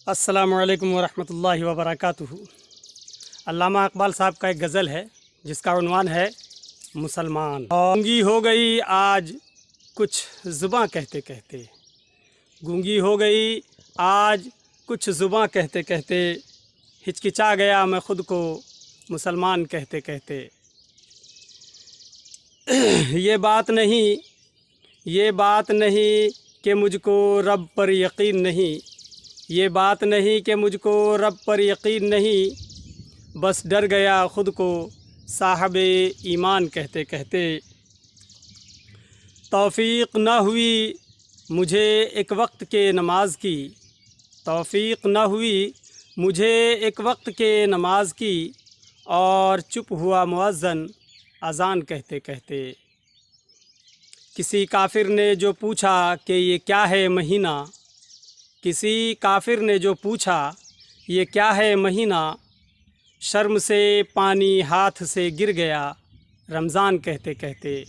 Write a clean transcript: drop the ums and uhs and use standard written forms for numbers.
السلام علیکم ورحمۃ اللہ وبرکاتہ۔ علامہ اقبال صاحب کا ایک غزل ہے جس کا عنوان ہے مسلمان۔ گونگی ہو گئی آج کچھ زباں کہتے کہتے، گونگی ہو گئی آج کچھ زباں کہتے کہتے، ہچکچا گیا میں خود کو مسلمان کہتے کہتے۔ یہ بات نہیں کہ مجھ کو رب پر یقین نہیں، یہ بات نہیں کہ مجھ کو رب پر یقین نہیں، بس ڈر گیا خود کو صاحب ایمان کہتے کہتے۔ توفیق نہ ہوئی مجھے ایک وقت کے نماز کی، توفیق نہ ہوئی مجھے ایک وقت کے نماز کی، اور چپ ہوا مؤذن اذان کہتے کہتے۔ کسی کافر نے جو پوچھا کہ یہ کیا ہے مہینہ، کسی کافر نے جو پوچھا یہ کیا ہے مہینہ، شرم سے پانی ہاتھ سے گر گیا رمضان کہتے کہتے۔